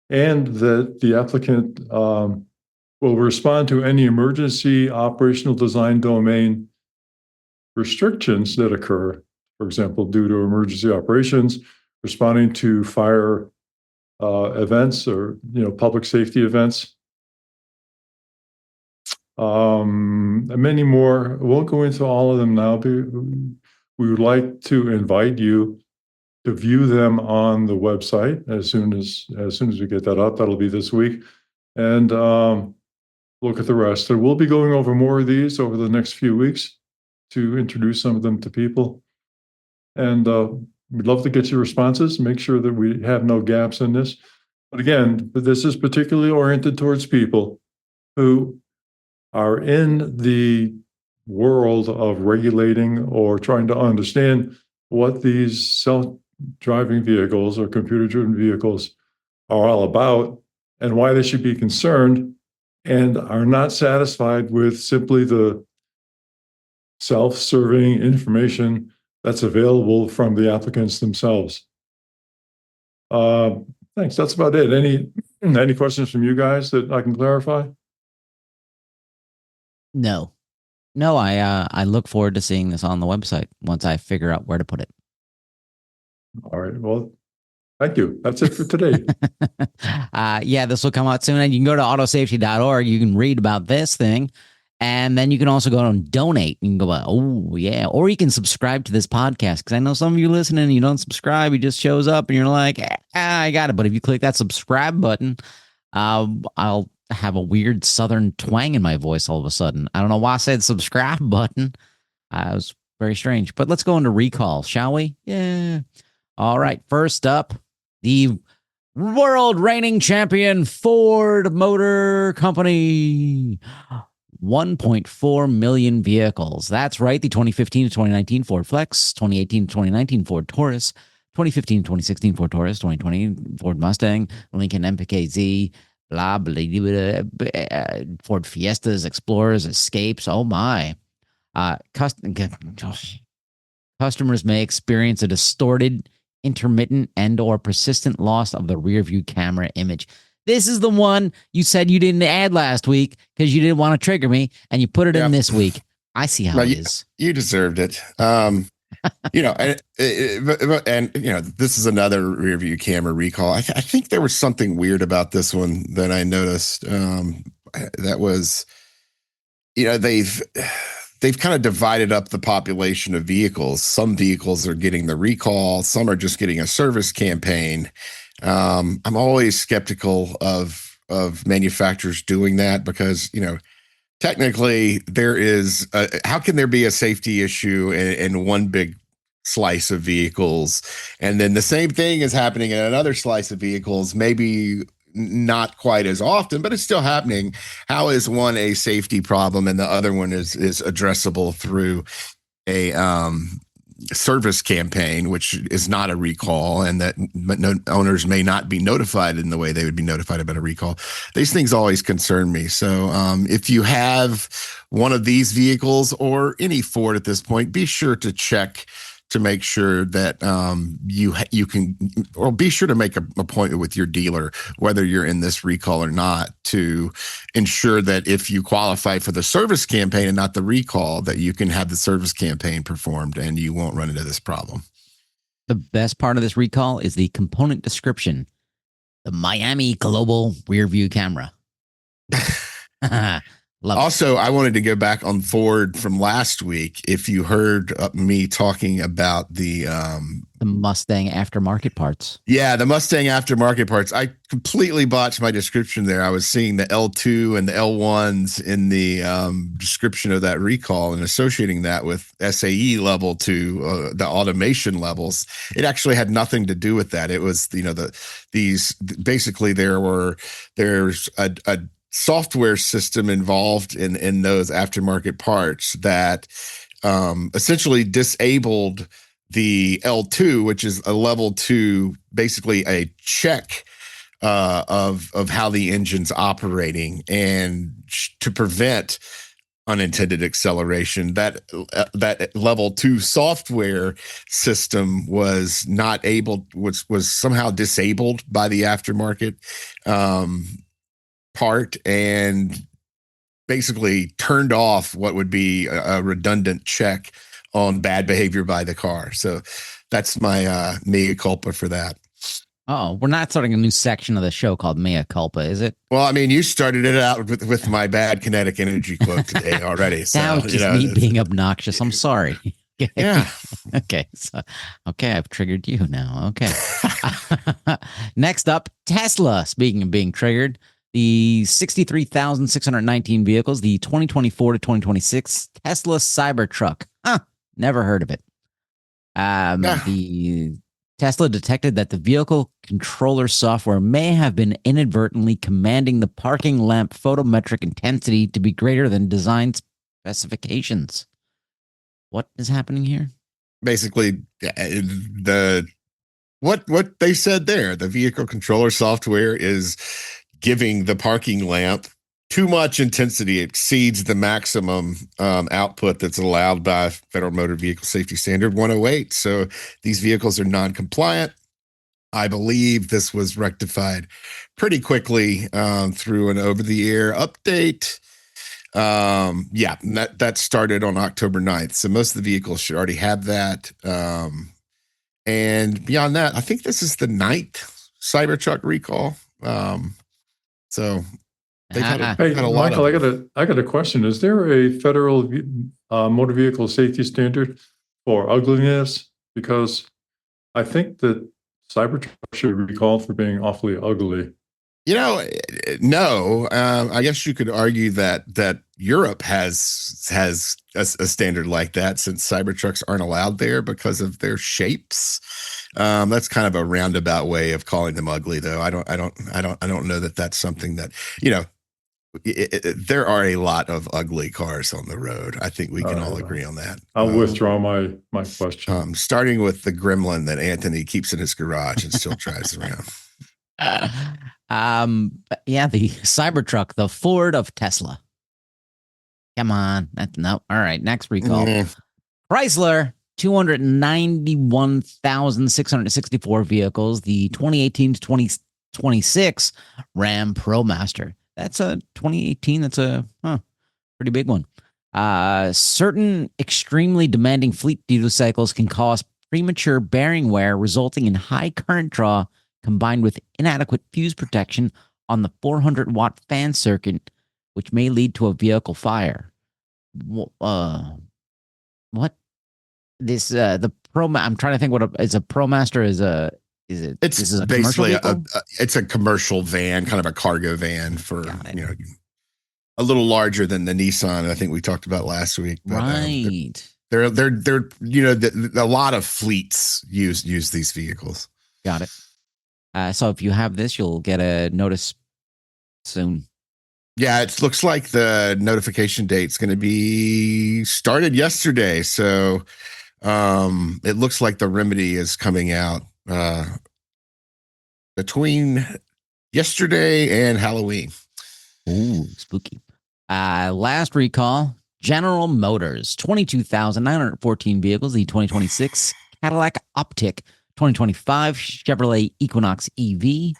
and that the applicant will respond to any emergency operational design domain restrictions that occur, for example, due to emergency operations, responding to fire events or public safety events. And many more. I won't go into all of them now. We would like to invite you to view them on the website as soon as we get that up. That'll be this week, and look at the rest. So we'll be going over more of these over the next few weeks to introduce some of them to people, and we'd love to get your responses. Make sure that we have no gaps in this. But again, this is particularly oriented towards people who are in the world of regulating or trying to understand what these self-driving vehicles or computer-driven vehicles are all about and why they should be concerned, and are not satisfied with simply the self-serving information that's available from the applicants themselves. Thanks. That's about it. Any questions from you guys that I can clarify? No. I look forward to seeing this on the website once I figure out where to put it. All right. Well, thank you. That's it for today. Yeah, this will come out soon. And you can go to autosafety.org. You can read about this thing. And then you can also go and donate. You can go, oh, yeah. Or you can subscribe to this podcast. Because I know some of you listening and you don't subscribe. It just shows up and you're like, I got it. But if you click that subscribe button, I'll have a weird southern twang in my voice all of a sudden. I don't know why I said subscribe button. It was very strange. But let's go into recall, shall we? Yeah. All right. First up, the world reigning champion Ford Motor Company. 1.4 million vehicles. That's right. The 2015 to 2019 Ford Flex, 2018 to 2019 Ford Taurus, 2015 to 2016 Ford Taurus, 2020 Ford Mustang, Lincoln MPKZ, blah, blah, blah, blah, Ford Fiestas, Explorers, Escapes. Oh my. Customers may experience a distorted, intermittent, and or persistent loss of the rear view camera image. This is the one you said you didn't add last week because you didn't want to trigger me, and you put it in this week. I see how it is. You deserved it. And this is another rear view camera recall. I think there was something weird about this one that I noticed. That was, they've kind of divided up the population of vehicles. Some vehicles are getting the recall. Some are just getting a service campaign. I'm always skeptical of manufacturers doing that because, technically there is how can there be a safety issue in one big slice of vehicles, and then the same thing is happening in another slice of vehicles, maybe not quite as often, but it's still happening. How is one a safety problem and the other one is addressable through a service campaign, which is not a recall, and that owners may not be notified in the way they would be notified about a recall? These things always concern me. So if you have one of these vehicles or any Ford at this point, be sure to check to make sure that you can, or be sure to make an appointment with your dealer, whether you're in this recall or not, to ensure that if you qualify for the service campaign and not the recall, that you can have the service campaign performed and you won't run into this problem. The best part of this recall is the component description. The Miami Global Rear View Camera. Also, I wanted to go back on Ford from last week. If you heard me talking about the Mustang aftermarket parts. Yeah, the Mustang aftermarket parts. I completely botched my description there. I was seeing the L2 and the L1s in the description of that recall and associating that with SAE level to the automation levels. It actually had nothing to do with that. It was, basically there's a software system involved in those aftermarket parts that essentially disabled the L2, which is a level 2, basically a check of how the engine's operating, and to prevent unintended acceleration. That level 2 software system was not able, was somehow disabled by the aftermarket part, and basically turned off what would be a redundant check on bad behavior by the car. So that's my mea culpa for that. Oh, we're not starting a new section of the show called Mea Culpa, is it? Well, I mean, you started it out with my bad kinetic energy quote today already. So, that was just me being obnoxious. I'm sorry. Yeah. Okay. So, okay, I've triggered you now. Okay. Next up, Tesla. Speaking of being triggered, the 63,619 vehicles, the 2024 to 2026 Tesla Cybertruck. Never heard of it. The Tesla detected that the vehicle controller software may have been inadvertently commanding the parking lamp photometric intensity to be greater than design specifications. What is happening here? Basically, what they said there, the vehicle controller software is giving the parking lamp too much intensity, exceeds the maximum output that's allowed by Federal Motor Vehicle Safety Standard 108. So these vehicles are non-compliant. I believe this was rectified pretty quickly through an over-the-air update. That started on October 9th. So most of the vehicles should already have that. And beyond that, I think this is the 9th Cybertruck recall. So they've had a lot. Michael, I got a question. Is there a federal motor vehicle safety standard for ugliness? Because I think that Cybertruck should be recalled for being awfully ugly. No. I guess you could argue that Europe has a standard like that, since Cybertrucks aren't allowed there because of their shapes. That's kind of a roundabout way of calling them ugly, though. I don't know that that's something that, there are a lot of ugly cars on the road. I think we can all agree on that. I'll withdraw my question. Starting with the gremlin that Anthony keeps in his garage and still drives around. The Cybertruck, the Ford of Tesla. Come on. No. All right. Next recall. Chrysler, 291,664 vehicles. The 2018 to 2026 Ram ProMaster. That's a 2018. That's a pretty big one. Certain extremely demanding fleet duty cycles can cause premature bearing wear, resulting in high current draw combined with inadequate fuse protection on the 400-watt fan circuit, which may lead to a vehicle fire. What? This the Pro? I'm trying to think what is a ProMaster is a. Is it? It's basically it's a commercial van, kind of a cargo van for a little larger than the Nissan I think we talked about last week. But, right. They're a lot of fleets use these vehicles. Got it. So if you have this, you'll get a notice soon. Yeah, it looks like the notification date's going to be started yesterday. So it looks like the remedy is coming out between yesterday and Halloween. Ooh, spooky. Last recall, General Motors, 22,914 vehicles, the 2026 Cadillac Optiq, 2025 Chevrolet Equinox EV,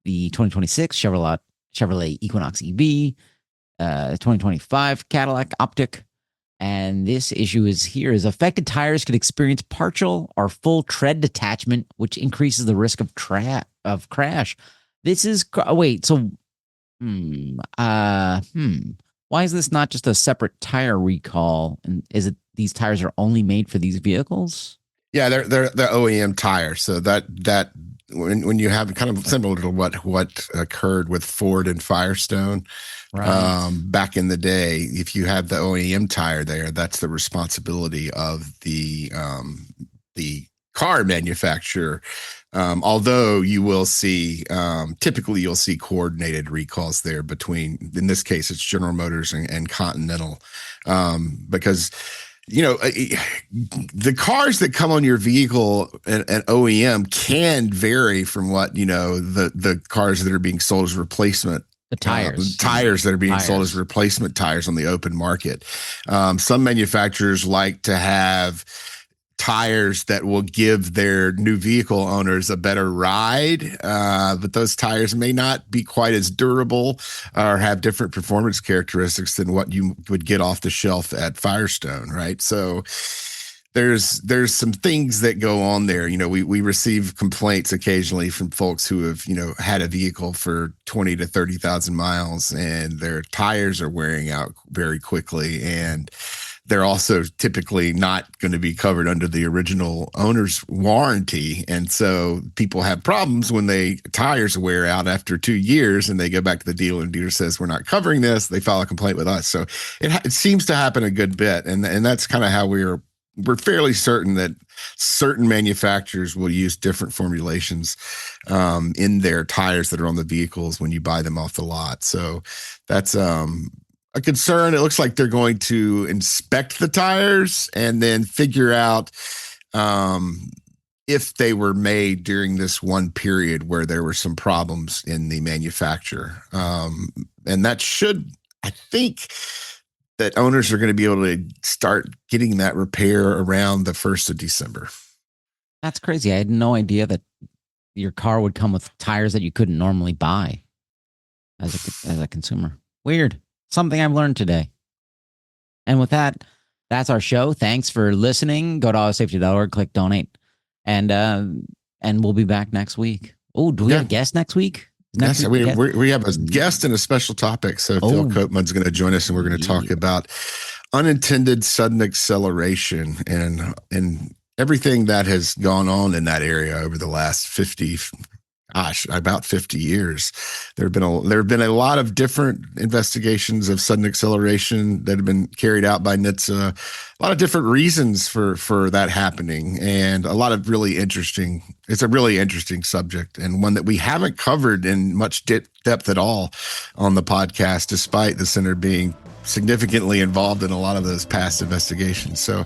the 2026 Chevrolet Equinox EV, 2025 Cadillac Optiq. And this issue is affected tires could experience partial or full tread detachment, which increases the risk of crash. This is why is this not just a separate tire recall? And is it these tires are only made for these vehicles? Yeah, they're OEM tires. So that when you have kind of similar to what occurred with Ford and Firestone, right. Back in the day, if you have the OEM tire there, that's the responsibility of the car manufacturer. Although you will see, typically you'll see coordinated recalls there between, in this case, it's General Motors and Continental, because the cars that come on your vehicle and OEM can vary from what, the cars that are being sold as replacement. The tires. Tires that are being sold as replacement tires on the open market. Some manufacturers like to have tires that will give their new vehicle owners a better ride, but those tires may not be quite as durable or have different performance characteristics than what you would get off the shelf at Firestone, right? So there's some things that go on there. We receive complaints occasionally from folks who have, had a vehicle for 20 to 30,000 miles and their tires are wearing out very quickly, and they're also typically not going to be covered under the original owner's warranty. And so people have problems when tires wear out after 2 years and they go back to the dealer and the dealer says, we're not covering this. They file a complaint with us. So it seems to happen a good bit. And that's kind of how we're fairly certain that certain manufacturers will use different formulations in their tires that are on the vehicles when you buy them off the lot. So that's a concern. It looks like they're going to inspect the tires and then figure out if they were made during this one period where there were some problems in the manufacture. And that I think that owners are going to be able to start getting that repair around the 1st of December. That's crazy. I had no idea that your car would come with tires that you couldn't normally buy as a consumer. Weird. Something I've learned today. And with that, that's our show. Thanks for listening. Go to autosafety.org, click donate, and we'll be back next week. Oh, do we have a guest next week? Yes, we have a guest and a special topic. So Phil Koopman's going to join us, and we're going to talk about unintended sudden acceleration and everything that has gone on in that area over the last about 50 years. There have been a lot of different investigations of sudden acceleration that have been carried out by NHTSA. A lot of different reasons for that happening, and a lot of it's a really interesting subject, and one that we haven't covered in much depth at all on the podcast, despite the center being significantly involved in a lot of those past investigations. So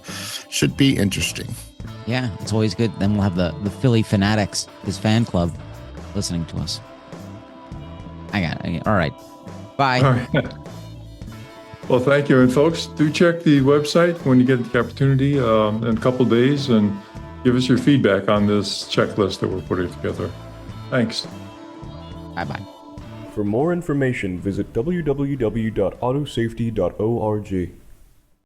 should be interesting. Yeah, it's always good. Then we'll have the Philly Fanatics, his fan club, listening to us. All right. Bye. All right. Well, thank you. And folks, do check the website when you get the opportunity in a couple of days and give us your feedback on this checklist that we're putting together. Thanks. Bye-bye. For more information, visit www.autosafety.org.